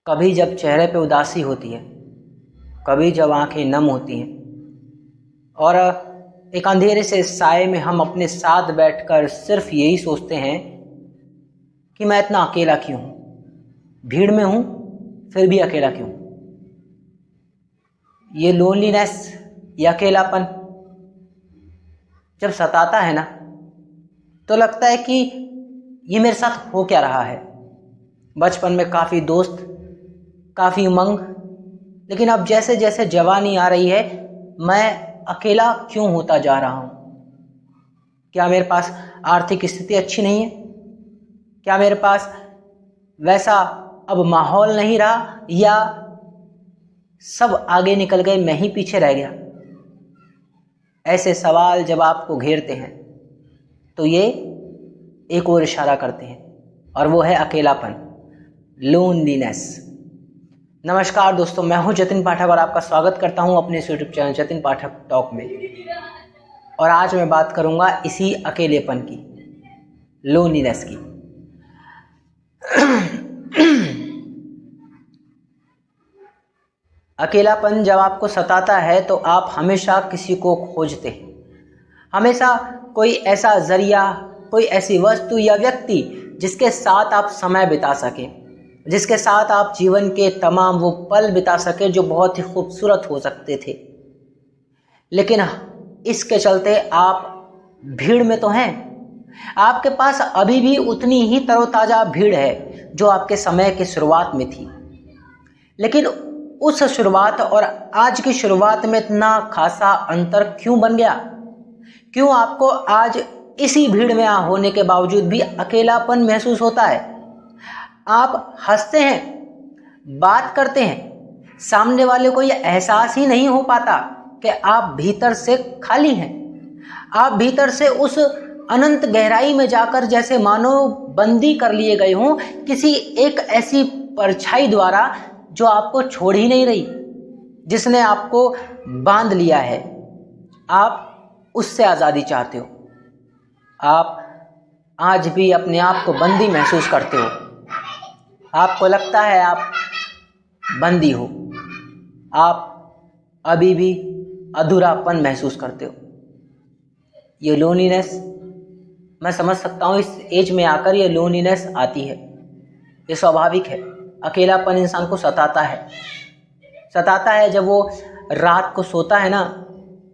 कभी जब चेहरे पे उदासी होती है, कभी जब आंखें नम होती हैं और एक अंधेरे से साए में हम अपने साथ बैठकर सिर्फ यही सोचते हैं कि मैं इतना अकेला क्यों हूँ, भीड़ में हूँ फिर भी अकेला क्यों। ये लोनलीनेस, ये अकेलापन जब सताता है ना तो लगता है कि ये मेरे साथ हो क्या रहा है। बचपन में काफ़ी दोस्त, काफ़ी उमंग, लेकिन अब जैसे जैसे जवानी आ रही है मैं अकेला क्यों होता जा रहा हूँ। क्या मेरे पास आर्थिक स्थिति अच्छी नहीं है? क्या मेरे पास वैसा अब माहौल नहीं रहा, या सब आगे निकल गए, मैं ही पीछे रह गया? ऐसे सवाल जब आपको घेरते हैं तो ये एक और इशारा करते हैं और वो है अकेलापन, लोनलीनेस। नमस्कार दोस्तों, मैं हूं जतिन पाठक और आपका स्वागत करता हूं अपने यूट्यूब चैनल जतिन पाठक टॉक में। और आज मैं बात करूंगा इसी अकेलेपन की, लोनलीनेस की। अकेलापन जब आपको सताता है तो आप हमेशा किसी को खोजते हैं, हमेशा कोई ऐसा जरिया, कोई ऐसी वस्तु या व्यक्ति जिसके साथ आप समय बिता सकें, जिसके साथ आप जीवन के तमाम वो पल बिता सके जो बहुत ही खूबसूरत हो सकते थे। लेकिन इसके चलते आप भीड़ में तो हैं, आपके पास अभी भी उतनी ही तरोताज़ा भीड़ है जो आपके समय की शुरुआत में थी। लेकिन उस शुरुआत और आज की शुरुआत में इतना खासा अंतर क्यों बन गया? क्यों आपको आज इसी भीड़ में होने के बावजूद भी अकेलापन महसूस होता है? आप हंसते हैं, बात करते हैं, सामने वाले को यह एहसास ही नहीं हो पाता कि आप भीतर से खाली हैं। आप भीतर से उस अनंत गहराई में जाकर जैसे मानो बंदी कर लिए गए हों किसी एक ऐसी परछाई द्वारा जो आपको छोड़ ही नहीं रही, जिसने आपको बांध लिया है। आप उससे आज़ादी चाहते हो। आप आज भी अपने आप को बंदी महसूस करते हो। आपको लगता है आप बंदी हो, आप अभी भी अधूरापन महसूस करते हो। ये लोनलीनेस, मैं समझ सकता हूँ इस एज में आकर ये लोनलीनेस आती है, ये स्वाभाविक है। अकेलापन इंसान को सताता है। जब वो रात को सोता है ना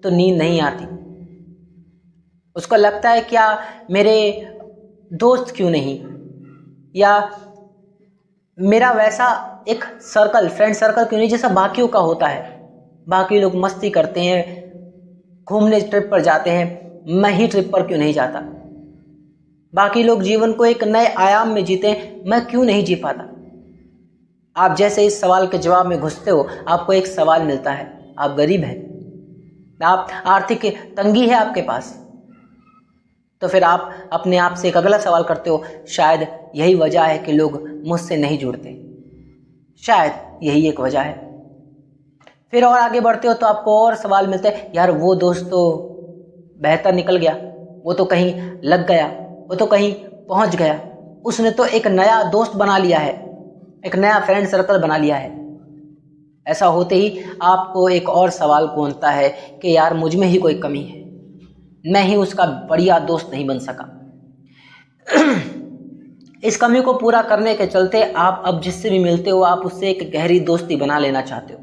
तो नींद नहीं आती, उसको लगता है क्या मेरे दोस्त क्यों नहीं, या मेरा वैसा एक सर्कल, फ्रेंड सर्कल क्यों नहीं जैसा बाकियों का होता है। बाकी लोग मस्ती करते हैं, घूमने ट्रिप पर जाते हैं, मैं ही ट्रिप पर क्यों नहीं जाता। बाकी लोग जीवन को एक नए आयाम में जीते हैं, मैं क्यों नहीं जी पाता। आप जैसे इस सवाल के जवाब में घुसते हो, आपको एक सवाल मिलता है, आप गरीब हैं, आप आर्थिक तंगी है आपके पास। तो फिर आप अपने आप से एक अगला सवाल करते हो, शायद यही वजह है कि लोग मुझसे नहीं जुड़ते, शायद यही एक वजह है। फिर और आगे बढ़ते हो तो आपको और सवाल मिलते हैं, यार वो दोस्त तो बेहतर निकल गया, वो तो कहीं लग गया, वो तो कहीं पहुंच गया, उसने तो एक नया दोस्त बना लिया है, एक नया फ्रेंड सर्कल बना लिया है। ऐसा होते ही आपको एक और सवाल कौनता है कि यार मुझ में ही कोई कमी है, मैं ही उसका बढ़िया दोस्त नहीं बन सका। इस कमी को पूरा करने के चलते आप अब जिससे भी मिलते हो आप उससे एक गहरी दोस्ती बना लेना चाहते हो,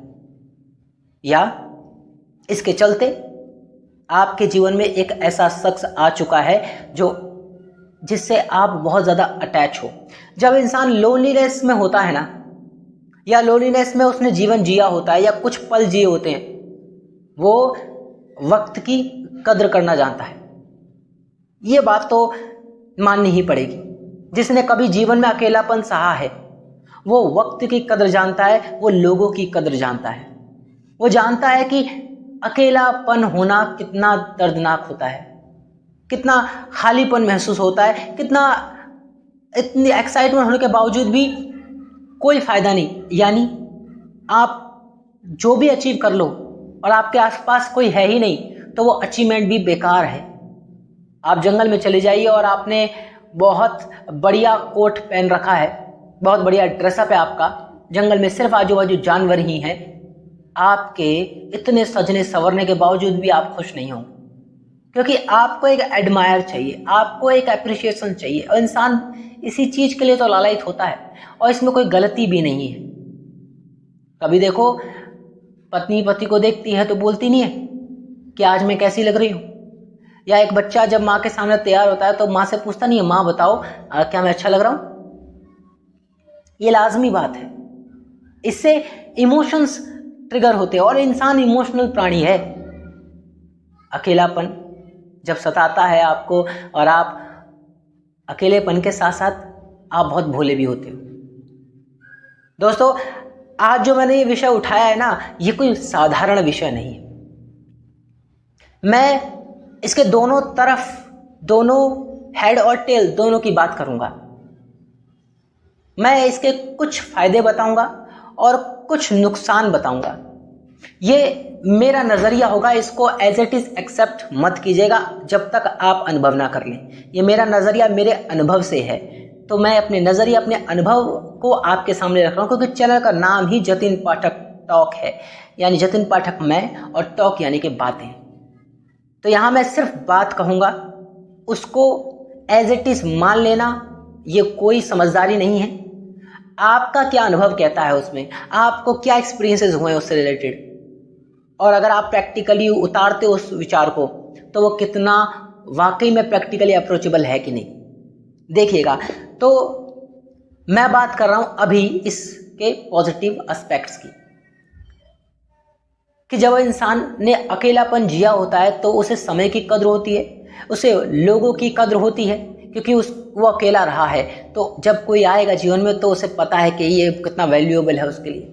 या इसके चलते आपके जीवन में एक ऐसा शख्स आ चुका है जिससे आप बहुत ज़्यादा अटैच हो। जब इंसान लोनलीनेस में होता है ना, या लोनलीनेस में उसने जीवन जिया होता है या कुछ पल जिए होते हैं, वो वक्त की कद्र करना जानता है। ये बात तो माननी ही पड़ेगी। जिसने कभी जीवन में अकेलापन सहा है वो वक्त की कद्र जानता है, वो लोगों की कद्र जानता है। वो जानता है कि अकेलापन होना कितना दर्दनाक होता है, कितना खालीपन महसूस होता है, कितना इतनी एक्साइटमेंट होने के बावजूद भी कोई फ़ायदा नहीं। यानी आप जो भी अचीव कर लो और आपके आसपास कोई है ही नहीं तो वो अचीवमेंट भी बेकार है। आप जंगल में चले जाइए और आपने बहुत बढ़िया कोट पहन रखा है, बहुत बढ़िया ड्रेसअप है आपका, जंगल में सिर्फ आजू बाजू जानवर ही हैं, आपके इतने सजने संवरने के बावजूद भी आप खुश नहीं होंगे, क्योंकि आपको एक एडमायर चाहिए, आपको एक अप्रिशिएशन चाहिए, और इंसान इसी चीज के लिए तो लालायित होता है, और इसमें कोई गलती भी नहीं है। कभी देखो, पत्नी पति को देखती है तो बोलती नहीं है कि आज मैं कैसी लग रही हूँ, या एक बच्चा जब माँ के सामने तैयार होता है तो माँ से पूछता नहीं है, माँ बताओ क्या मैं अच्छा लग रहा हूँ। ये लाजमी बात है, इससे इमोशंस ट्रिगर होते हैं, और इंसान इमोशनल प्राणी है। अकेलापन जब सताता है आपको, और आप अकेलेपन के साथ साथ आप बहुत भोले भी होते हो। दोस्तों, आज जो मैंने ये विषय उठाया है ना, ये कोई साधारण विषय नहीं है। मैं इसके दोनों तरफ, दोनों हेड और टेल दोनों की बात करूंगा। मैं इसके कुछ फायदे बताऊंगा और कुछ नुकसान बताऊंगा। ये मेरा नजरिया होगा, इसको एज इट इज एक्सेप्ट मत कीजिएगा जब तक आप अनुभव ना कर लें। ये मेरा नजरिया मेरे अनुभव से है, तो मैं अपने नजरिए, अपने अनुभव को आपके सामने रख रहा हूं, क्योंकि चैनल का नाम ही जतिन पाठक टॉक है, यानी जतिन पाठक मैं, और टॉक यानी कि बातें। तो यहां मैं सिर्फ बात कहूंगा, उसको एज इट इज मान लेना ये कोई समझदारी नहीं है। आपका क्या अनुभव कहता है उसमें, आपको क्या एक्सपीरियंसेस हुए उससे रिलेटेड, और अगर आप प्रैक्टिकली उतारते हो उस विचार को, तो वो कितना वाकई में प्रैक्टिकली अप्रोचेबल है कि नहीं, देखिएगा। तो मैं बात कर रहा हूं अभी इसके पॉजिटिव एस्पेक्ट्स की, कि जब इंसान ने अकेलापन जिया होता है तो उसे समय की कद्र होती है, उसे लोगों की कद्र होती है, क्योंकि वो अकेला रहा है। तो जब कोई आएगा जीवन में तो उसे पता है कि ये कितना वैल्यूएबल है उसके लिए,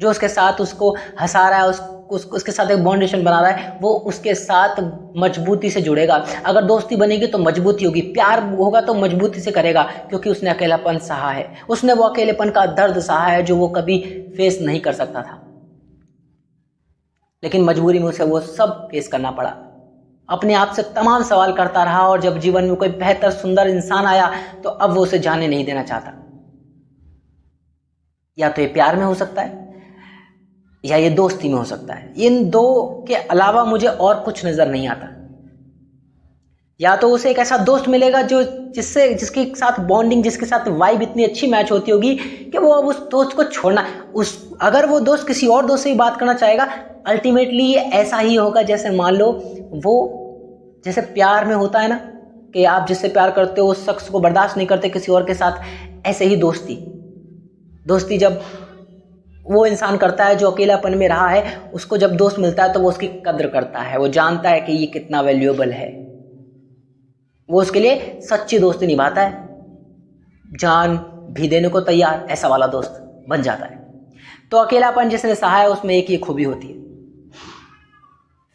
जो उसके साथ उसको हंसा रहा है, उसके साथ एक बॉन्डेशन बना रहा है, वो उसके साथ मजबूती से जुड़ेगा। अगर दोस्ती बनेगी तो मजबूती होगी, प्यार होगा तो मजबूती से करेगा, क्योंकि उसने अकेलापन सहा है, उसने वो अकेलेपन का दर्द सहा है जो वो कभी फेस नहीं कर सकता था, लेकिन मजबूरी में उसे वो सब फेस करना पड़ा। अपने आप से तमाम सवाल करता रहा, और जब जीवन में कोई बेहतर सुंदर इंसान आया तो अब वो उसे जाने नहीं देना चाहता। या तो ये प्यार में हो सकता है, या ये दोस्ती में हो सकता है। इन दो के अलावा मुझे और कुछ नजर नहीं आता। या तो उसे एक ऐसा दोस्त मिलेगा जो जिसके साथ बॉन्डिंग, जिसके साथ वाइब इतनी अच्छी मैच होती होगी कि वो अब उस दोस्त को छोड़ना, अगर वो दोस्त किसी और दोस्त से भी बात करना चाहेगा, अल्टीमेटली ये ऐसा ही होगा जैसे मान लो वो जैसे प्यार में होता है ना, कि आप जिससे प्यार करते हो उस शख्स को बर्दाश्त नहीं करते किसी और के साथ, ऐसे ही दोस्ती जब वो इंसान करता है जो अकेलापन में रहा है, उसको जब दोस्त मिलता है तो वो उसकी कद्र करता है, वो जानता है कि ये कितना वैल्यूएबल है, वो उसके लिए सच्ची दोस्ती निभाता है, जान भी देने को तैयार, ऐसा वाला दोस्त बन जाता है। तो अकेलापन जिसने सहा है उसमें एक ये खूबी होती है।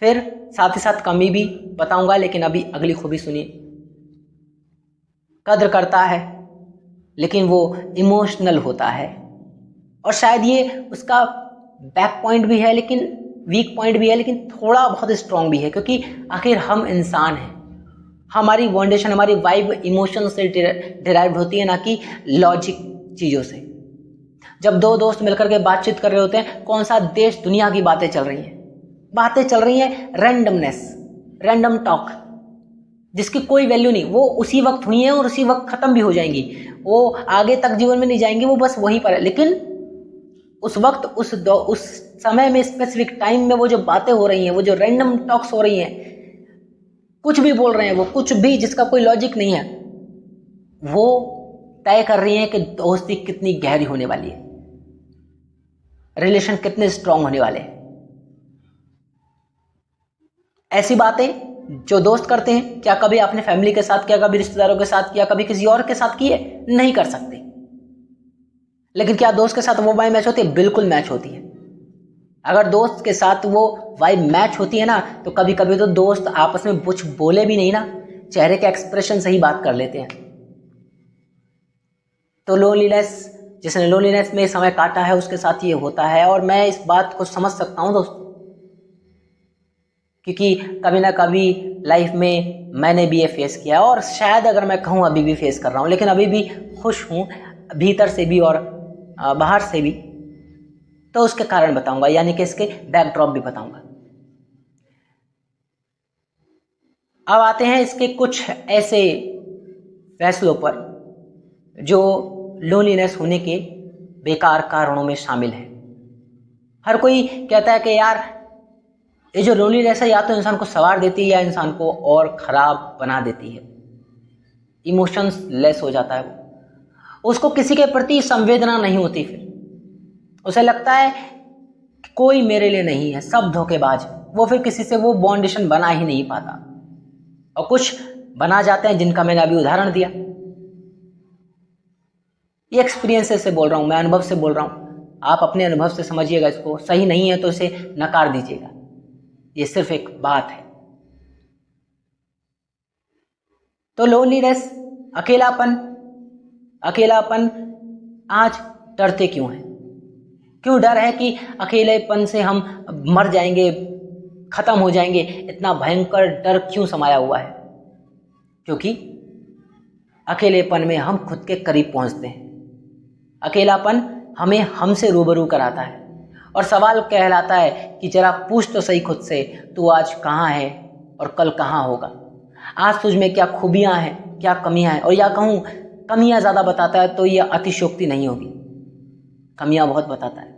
फिर साथ ही साथ कमी भी बताऊंगा, लेकिन अभी अगली खूबी सुनिए। कद्र करता है लेकिन वो इमोशनल होता है, और शायद ये उसका बैक पॉइंट भी है, लेकिन वीक पॉइंट भी है, लेकिन थोड़ा बहुत स्ट्रांग भी है, क्योंकि आखिर हम इंसान हैं, हमारी फाउंडेशन, हमारी वाइब इमोशन से डिराइव्ड होती है, ना कि लॉजिक चीज़ों से। जब दो दोस्त मिलकर के बातचीत कर रहे होते हैं, कौन सा देश दुनिया की बातें चल रही हैं, रैंडमनेस, रैंडम टॉक, जिसकी कोई वैल्यू नहीं, वो उसी वक्त हुई है और उसी वक्त खत्म भी हो जाएंगी, वो आगे तक जीवन में नहीं जाएंगी, वो बस वहीं पर है। लेकिन उस वक्त उस समय में, स्पेसिफिक टाइम में वो जो बातें हो रही हैं, वो जो रैंडम टॉक्स हो रही हैं, कुछ भी बोल रहे हैं, वो कुछ भी जिसका कोई लॉजिक नहीं है, वो तय कर रही हैं कि दोस्ती कितनी गहरी होने वाली है, रिलेशन कितने स्ट्रांग होने वाले हैं। ऐसी बातें जो दोस्त करते हैं, क्या कभी आपने फैमिली के साथ, क्या कभी रिश्तेदारों के साथ, क्या कभी किसी और के साथ की है? नहीं कर सकते। लेकिन क्या दोस्त के साथ वो वाइब मैच होती है? बिल्कुल मैच होती है। अगर दोस्त के साथ वो वाइब मैच होती है ना, तो कभी कभी तो दोस्त आपस में कुछ बोले भी नहीं ना, चेहरे के एक्सप्रेशन से ही बात कर लेते हैं। तो जिसने लोनलीनेस में समय काटा है उसके साथ ये होता है, और मैं इस बात को समझ सकता हूं दोस्तों, क्योंकि कभी ना कभी लाइफ में मैंने भी ये फेस किया है, और शायद अगर मैं कहूँ अभी भी फेस कर रहा हूँ, लेकिन अभी भी खुश हूँ, भीतर से भी और बाहर से भी। तो उसके कारण बताऊंगा, यानी कि इसके बैकड्रॉप भी बताऊंगा। अब आते हैं इसके कुछ ऐसे फैसलों पर जो लोनलीनेस होने के बेकार कारणों में शामिल है। हर कोई कहता है कि यार ये जो लोनलीनेस है या तो इंसान को संवार देती है या इंसान को और खराब बना देती है, इमोशंस लेस हो जाता है वो, उसको किसी के प्रति संवेदना नहीं होती, फिर उसे लगता है कि कोई मेरे लिए नहीं है, सब धोखेबाज है। वो फिर किसी से वो बॉन्डेशन बना ही नहीं पाता, और कुछ बना जाते हैं जिनका मैंने अभी उदाहरण दिया। ये एक्सपीरियंस से बोल रहा हूँ, मैं अनुभव से बोल रहा हूँ, आप अपने अनुभव से समझिएगा, इसको सही नहीं है तो इसे नकार दीजिएगा, ये सिर्फ एक बात है। तो लोनलीनेस, अकेलापन, अकेलापन आज डरते क्यों हैं? क्यों डर है कि अकेलेपन से हम मर जाएंगे, खत्म हो जाएंगे? इतना भयंकर डर क्यों समाया हुआ है? क्योंकि अकेलेपन में हम खुद के करीब पहुंचते हैं। अकेलापन हमें हमसे रूबरू कराता है और सवाल कहलाता है कि जरा पूछ तो सही खुद से, तू आज कहाँ है और कल कहाँ होगा? आज तुझ में क्या खूबियां हैं, क्या कमियां हैं? और या कहूँ कमियां ज़्यादा बताता है तो यह अतिशयोक्ति नहीं होगी, कमियां बहुत बताता है,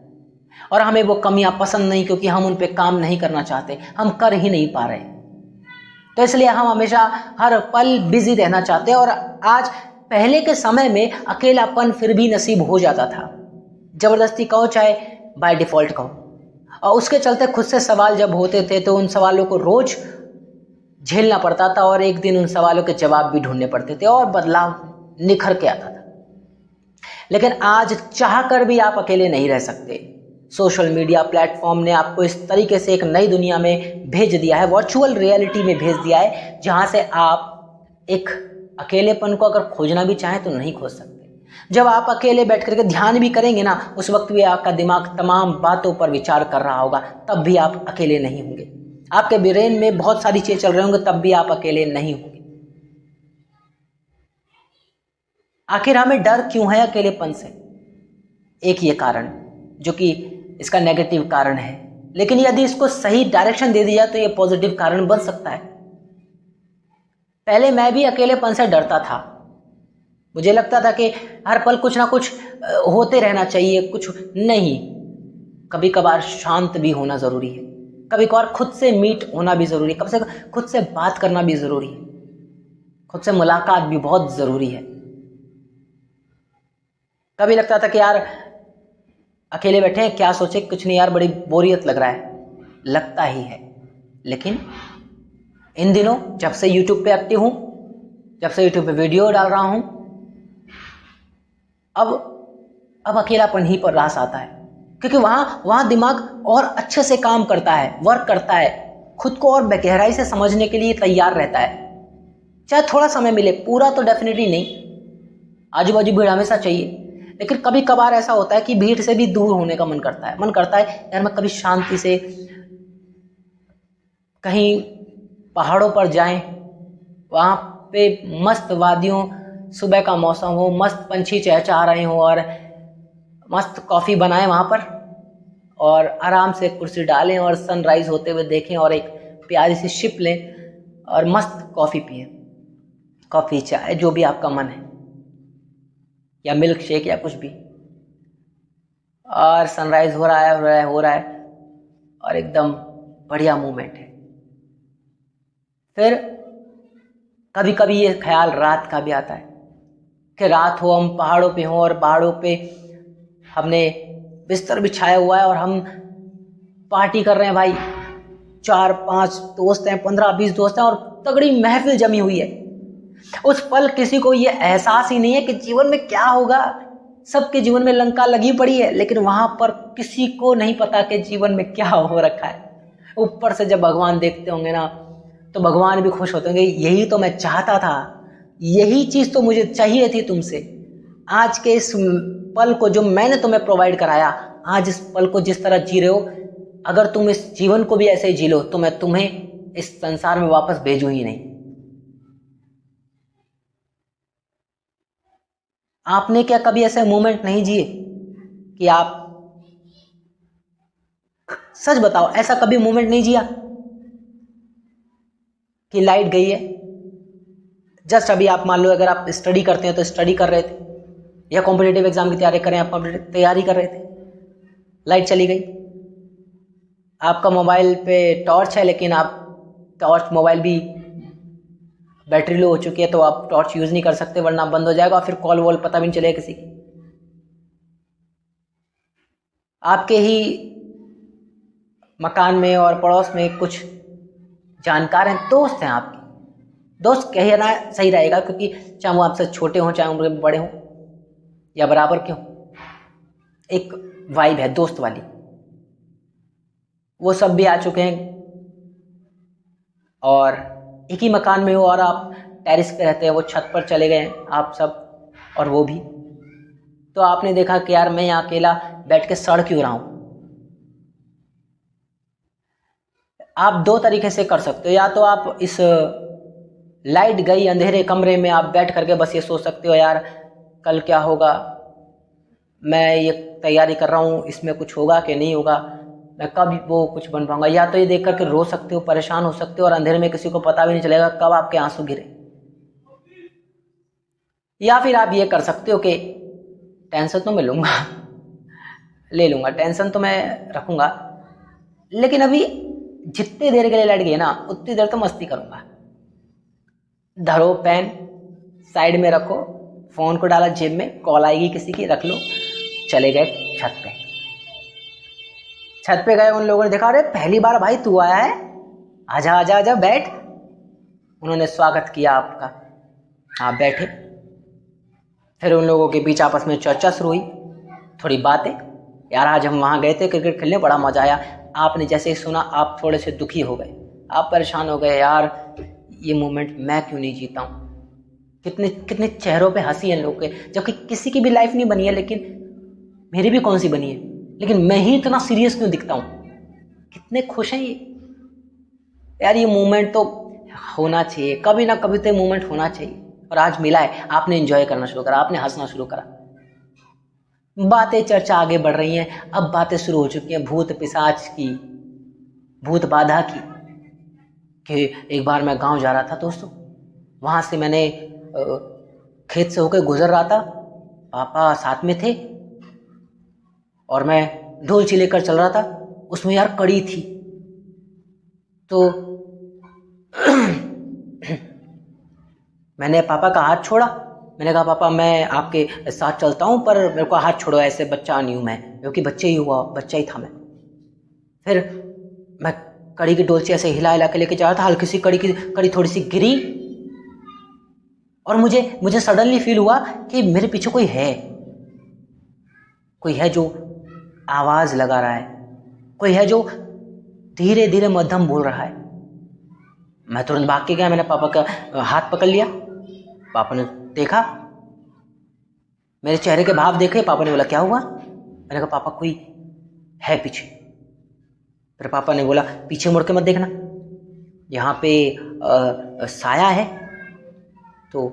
और हमें वो कमियां पसंद नहीं, क्योंकि हम उन पे काम नहीं करना चाहते, हम कर ही नहीं पा रहे। तो इसलिए हम हमेशा हर पल बिजी रहना चाहते हैं। और आज पहले के समय में अकेलापन फिर भी नसीब हो जाता था, जबरदस्ती कहो चाहे बाय डिफॉल्ट कहो, और उसके चलते खुद से सवाल जब होते थे तो उन सवालों को रोज झेलना पड़ता था, और एक दिन उन सवालों के जवाब भी ढूंढने पड़ते थे और बदलाव निखर के आता था। लेकिन आज चाहकर भी आप अकेले नहीं रह सकते। सोशल मीडिया प्लेटफॉर्म ने आपको इस तरीके से एक नई दुनिया में भेज दिया है, वर्चुअल रियलिटी में भेज दिया है, जहां से आप एक अकेलेपन को अगर खोजना भी चाहें तो नहीं खोज सकते। जब आप अकेले बैठ करके ध्यान भी करेंगे ना, उस वक्त भी आपका दिमाग तमाम बातों पर विचार कर रहा होगा, तब भी आप अकेले नहीं होंगे। आपके ब्रेन में बहुत सारी चीजें चल रहे होंगे, तब भी आप अकेले नहीं होंगे। आखिर हमें डर क्यों है अकेलेपन से? एक ये कारण जो कि इसका नेगेटिव कारण है, लेकिन यदि इसको सही डायरेक्शन दे दिया तो ये पॉजिटिव कारण बन सकता है। पहले मैं भी अकेलेपन से डरता था, मुझे लगता था कि हर पल कुछ ना कुछ होते रहना चाहिए, कुछ नहीं, कभी कभार शांत भी होना जरूरी है, कभी कभार खुद से मीट होना भी जरूरी है, कब से खुद से बात करना भी जरूरी है, खुद से मुलाकात भी बहुत जरूरी है। कभी लगता था कि यार अकेले बैठे हैं, क्या सोचे, कुछ नहीं यार, बड़ी बोरियत लग रहा है, लगता ही है। लेकिन इन दिनों जब से YouTube पे एक्टिव हूं, जब से YouTube पे वीडियो डाल रहा हूं, अब अकेलापन ही पर रास आता है, क्योंकि वहां दिमाग और अच्छे से काम करता है, वर्क करता है, खुद को और गहराई से समझने के लिए तैयार रहता है। चाहे थोड़ा समय मिले, पूरा तो डेफिनेटली नहीं, आजू बाजू भीड़ हमेशा चाहिए, लेकिन कभी कभार ऐसा होता है कि भीड़ से भी दूर होने का मन करता है यार मैं कभी शांति से कहीं पहाड़ों पर जाएं, वहाँ पे मस्त वादियों, सुबह का मौसम हो, मस्त पंछी चहचहा रहे हो, और मस्त कॉफ़ी बनाएं वहाँ पर, और आराम से कुर्सी डालें और सनराइज होते हुए देखें, और एक प्यारी सी शिप लें और मस्त कॉफ़ी पिएं, कॉफ़ी चाय जो भी आपका मन है, या मिल्क शेक या कुछ भी, और सनराइज हो रहा है और एकदम बढ़िया मूवमेंट है। फिर कभी कभी ये ख्याल रात का भी आता है कि रात हो, हम पहाड़ों पे हों, और पहाड़ों पे हमने बिस्तर बिछाया हुआ है और हम पार्टी कर रहे हैं भाई, 4-5 दोस्त हैं, 15-20 दोस्त हैं, और तगड़ी महफिल जमी हुई है। उस पल किसी को ये एहसास ही नहीं है कि जीवन में क्या होगा, सबके जीवन में लंका लगी पड़ी है, लेकिन वहां पर किसी को नहीं पता कि जीवन में क्या हो रखा है। ऊपर से जब भगवान देखते होंगे ना, तो भगवान भी खुश होते होंगे, यही तो मैं चाहता था, यही चीज तो मुझे चाहिए थी तुमसे। आज के इस पल को जो मैंने तुम्हें प्रोवाइड कराया, आज इस पल को जिस तरह जी रहे हो, अगर तुम इस जीवन को भी ऐसे ही जी लो तो मैं तुम्हें इस संसार में वापस भेजूं ही नहीं। आपने क्या कभी ऐसे मोमेंट नहीं जिए कि आप सच बताओ, ऐसा कभी मोमेंट नहीं जिया कि लाइट गई है, जस्ट अभी आप मान लो अगर आप स्टडी करते हैं तो स्टडी कर रहे थे या कॉम्पिटिटिव एग्जाम की तैयारी करें, आप कॉम्पिटिटिव तैयारी कर रहे थे, लाइट चली गई, आपका मोबाइल पे टॉर्च है लेकिन आप टॉर्च मोबाइल भी बैटरी लो हो चुकी है तो आप टॉर्च यूज़ नहीं कर सकते वरना बंद हो जाएगा, फिर कॉल वॉल पता भी नहीं चलेगा किसी की। आपके ही मकान में और पड़ोस में कुछ जानकार हैं, दोस्त हैं आपके, दोस्त कहना सही रहेगा क्योंकि चाहे वो आपसे छोटे हों चाहे उम्र में बड़े हों या बराबर के हों, एक वाइब है दोस्त वाली, वो सब भी आ चुके हैं और एक ही मकान में हो और आप टेरेस पे रहते हैं, वो छत पर चले गए हैं आप सब और वो भी, तो आपने देखा कि यार मैं यहाँ अकेला बैठ के सड़ क्यों रहा हूँ। आप दो तरीके से कर सकते हो, या तो आप इस लाइट गई अंधेरे कमरे में आप बैठ करके बस ये सोच सकते हो यार कल क्या होगा, मैं ये तैयारी कर रहा हूँ इसमें कुछ होगा कि नहीं होगा, मैं कब वो कुछ बन पाऊंगा, या तो ये देख करके रो सकते हो, परेशान हो सकते हो और अंधेरे में किसी को पता भी नहीं चलेगा कब आपके आंसू गिरे। या फिर आप ये कर सकते हो कि टेंशन तो मैं लूँगा ले लूँगा, टेंशन तो मैं रखूँगा, लेकिन अभी जितनी देर के लिए लाइट गई ना उतनी देर तो मस्ती करूँगा। धरो पेन, साइड में रखो, फ़ोन को डाला जेब में, कॉल आएगी किसी की, रख लो, चले गए छत पे। छत पे गए, उन लोगों ने देखा अरे पहली बार भाई तू आया है, आजा आजा आजा बैठ। उन्होंने स्वागत किया आपका, आप बैठे। फिर उन लोगों के बीच आपस में चर्चा शुरू हुई, थोड़ी बातें, यार आज हम वहाँ गए थे क्रिकेट खेलने, बड़ा मज़ा आया। आपने जैसे ही सुना आप थोड़े से दुखी हो गए, आप परेशान हो गए, यार ये मोमेंट मैं क्यों नहीं जीता हूँ। कितने कितने चेहरों पे हंसी है लोग के, जबकि किसी की भी लाइफ नहीं बनी है, लेकिन मेरी भी कौन सी बनी है, लेकिन मैं ही इतना सीरियस क्यों दिखता हूँ। कितने खुश हैं ये यार, ये मोमेंट तो होना चाहिए, कभी ना कभी तो मोमेंट होना चाहिए। और आज मिला है, आपने एंजॉय करना शुरू करा, आपने हंसना शुरू करा, बातें चर्चा आगे बढ़ रही हैं। अब बातें शुरू हो चुकी हैं भूत पिशाच की, भूत बाधा की, कि एक बार मैं गांव जा रहा था दोस्तों, वहाँ से मैंने खेत से होकर गुजर रहा था, पापा साथ में थे और मैं ढोलची लेकर चल रहा था, उसमें यार कड़ी थी, तो मैंने पापा का हाथ छोड़ा, मैंने कहा पापा मैं आपके साथ चलता हूँ पर मेरे को हाथ छोड़ो, ऐसे बच्चा नहीं हूँ मैं, क्योंकि बच्चा ही था मैं। फिर मैं कड़ी की डोलची ऐसे हिला हिला के लेके जा रहा था, हल्की सी कड़ी थोड़ी सी गिरी और मुझे सडनली फील हुआ कि मेरे पीछे कोई है जो आवाज़ लगा रहा है, कोई है जो धीरे धीरे मध्यम बोल रहा है। मैं तुरंत भाग के गया, मैंने पापा का हाथ पकड़ लिया, पापा ने देखा, मेरे चेहरे के भाव देखे, पापा ने बोला क्या हुआ, मैंने कहा पापा कोई है पीछे। फिर पापा ने बोला पीछे मुड़ के मत देखना, यहाँ पे साया है। तो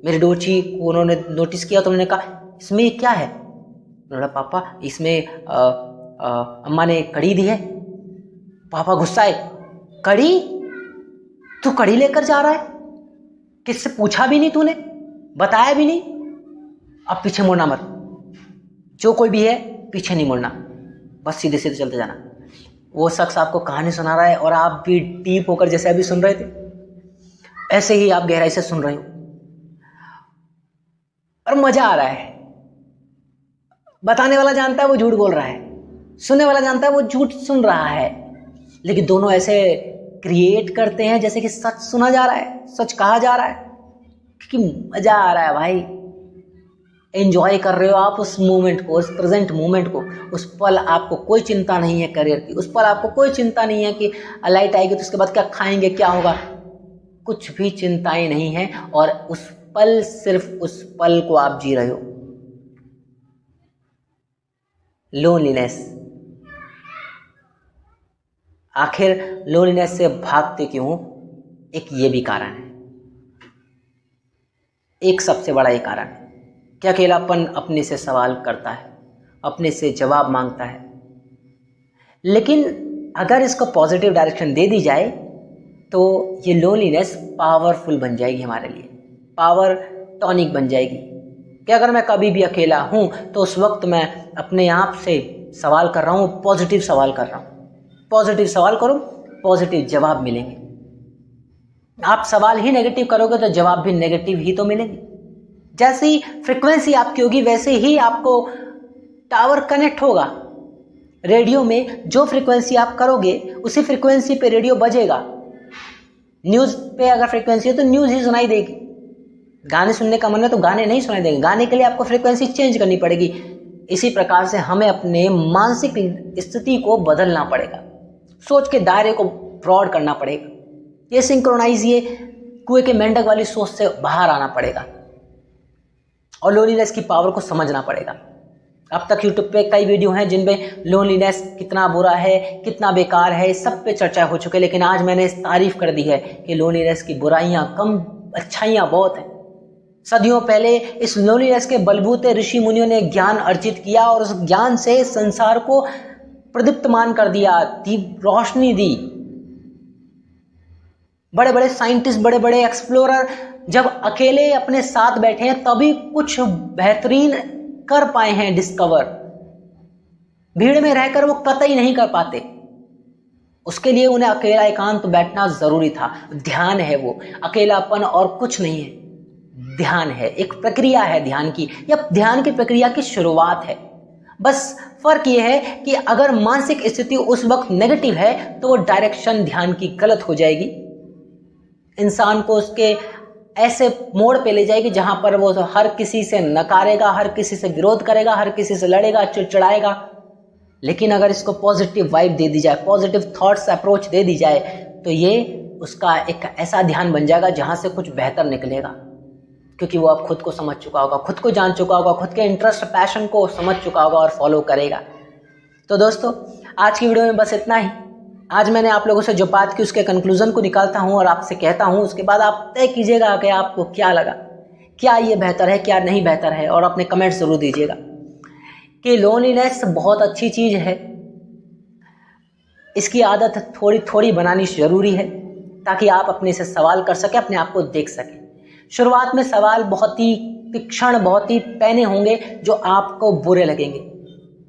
मेरी डोची को उन्होंने नोटिस किया, तो उन्होंने कहा इसमें क्या है, बोला पापा इसमें अम्मा ने कड़ी दी है। पापा गुस्साए, कड़ी, तू कड़ी लेकर जा रहा है, किससे पूछा भी नहीं तूने, बताया भी नहीं, अब पीछे मुड़ना मत, जो कोई भी है पीछे नहीं मुड़ना, बस सीधे सीधे चलते जाना। वो शख्स आपको कहानी सुना रहा है और आप भी डीप होकर, जैसे अभी सुन रहे थे ऐसे ही आप गहराई से सुन रहे हो और मजा आ रहा है। बताने वाला जानता है वो झूठ बोल रहा है, सुनने वाला जानता है वो झूठ सुन रहा है, लेकिन दोनों ऐसे क्रिएट करते हैं जैसे कि सच सुना जा रहा है, सच कहा जा रहा है, क्योंकि मजा आ रहा है भाई। एंजॉय कर रहे हो आप उस मोमेंट को, उस प्रेजेंट मोमेंट को, उस पल आपको कोई चिंता नहीं है करियर की, उस पल आपको कोई चिंता नहीं है कि लाइट आएगी तो उसके बाद क्या खाएंगे, क्या होगा, कुछ भी चिंताएं नहीं है। और उस पल, सिर्फ उस पल को आप जी रहे हो। लोनलीनेस, आखिर लोनलीनेस से भागते क्यों, एक ये भी कारण है, एक सबसे बड़ा ये कारण है कि अकेलापन अपने से सवाल करता है, अपने से जवाब मांगता है, लेकिन अगर इसको पॉजिटिव डायरेक्शन दे दी जाए तो ये लोनलीनेस पावरफुल बन जाएगी हमारे लिए, पावर टॉनिक बन जाएगी कि अगर मैं कभी भी अकेला हूँ तो उस वक्त मैं अपने आप से सवाल कर रहा हूँ, पॉजिटिव सवाल कर रहा हूँ। पॉजिटिव सवाल करो, पॉजिटिव जवाब मिलेंगे। आप सवाल ही नेगेटिव करोगे तो जवाब भी नेगेटिव ही तो मिलेंगे। जैसी फ्रिक्वेंसी आपकी होगी वैसे ही आपको टावर कनेक्ट होगा। रेडियो में जो फ्रिक्वेंसी आप करोगे उसी फ्रिक्वेंसी पे रेडियो बजेगा। न्यूज़ पे अगर फ्रिक्वेंसी है तो न्यूज़ ही सुनाई देगी। गाने सुनने का मन है तो गाने नहीं सुनाई देंगे, गाने के लिए आपको फ्रिक्वेंसी चेंज करनी पड़ेगी। इसी प्रकार से हमें अपने मानसिक स्थिति को बदलना पड़ेगा, सोच के दायरे को ब्रॉड करना पड़ेगा, ये सिंक्रोनाइज, ये कुएं के मेंढक वाली सोच से बाहर आना पड़ेगा और लोनलीनेस की पावर को समझना पड़ेगा। अब तक यूट्यूब पे कई वीडियो हैं जिनमें लोनलीनेस कितना बुरा है, कितना बेकार है, सब पे चर्चा हो चुकी है, लेकिन आज मैंने इस तारीफ कर दी है कि लोनलीनेस की बुराइयां कम, अच्छाइयां बहुत हैं। सदियों पहले इस लोनलीनेस के बलबूते ऋषि मुनियों ने ज्ञान अर्जित किया और उस ज्ञान से संसार को प्रदीप्तमान कर दिया, रोशनी दी। बड़े बड़े साइंटिस्ट, बड़े बड़े एक्सप्लोरर जब अकेले अपने साथ बैठे हैं तभी कुछ बेहतरीन कर पाए हैं डिस्कवर। भीड़ में रहकर वो कतई नहीं कर पाते। उसके लिए उन्हें अकेला एकांत बैठना जरूरी था। ध्यान है वो, अकेलापन और कुछ नहीं है। ध्यान है, एक प्रक्रिया है ध्यान की, या ध्यान की प्रक्रिया की शुरुआत है। बस फर्क ये है कि अगर मानसिक स्थिति उस वक्त नेगेटिव है तो वो डायरेक्शन ध्यान की गलत हो जाएगी, इंसान को उसके ऐसे मोड़ पे ले जाएगी जहां पर वो हर किसी से नकारेगा, हर किसी से विरोध करेगा, हर किसी से लड़ेगा, चिड़चिड़ाएगा। लेकिन अगर इसको पॉजिटिव वाइब दे दी जाए, पॉजिटिव थॉट्स अप्रोच दे दी जाए तो ये उसका एक ऐसा ध्यान बन जाएगा जहां से कुछ बेहतर निकलेगा, क्योंकि वो अब खुद को समझ चुका होगा, खुद को जान चुका होगा, खुद के इंटरेस्ट पैशन को समझ चुका होगा और फॉलो करेगा। तो दोस्तों आज की वीडियो में बस इतना ही। आज मैंने आप लोगों से जो बात की उसके कंक्लूजन को निकालता हूं और आपसे कहता हूं, उसके बाद आप तय कीजिएगा कि आपको क्या लगा, क्या ये बेहतर है, क्या नहीं बेहतर है, और अपने कमेंट जरूर दीजिएगा। कि लोनलीनेस बहुत अच्छी चीज है, इसकी आदत थोड़ी थोड़ी बनानी जरूरी है ताकि आप अपने से सवाल कर सके, अपने आप को देख सके। शुरुआत में सवाल बहुत ही तीक्ष्ण, बहुत ही पैने होंगे जो आपको बुरे लगेंगे,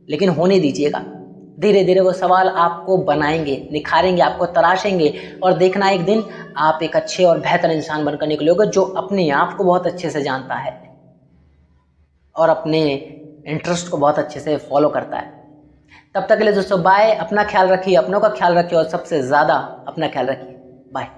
लेकिन होने दीजिएगा। धीरे धीरे वो सवाल आपको बनाएंगे, निखारेंगे, आपको तराशेंगे, और देखना एक दिन आप एक अच्छे और बेहतर इंसान बनकर निकलोगे जो अपने आप को बहुत अच्छे से जानता है और अपने इंटरेस्ट को बहुत अच्छे से फॉलो करता है। तब तक के लिए दोस्तों बाय। अपना ख्याल रखिए, अपनों का ख्याल रखिए और सबसे ज़्यादा अपना ख्याल रखिए। बाय।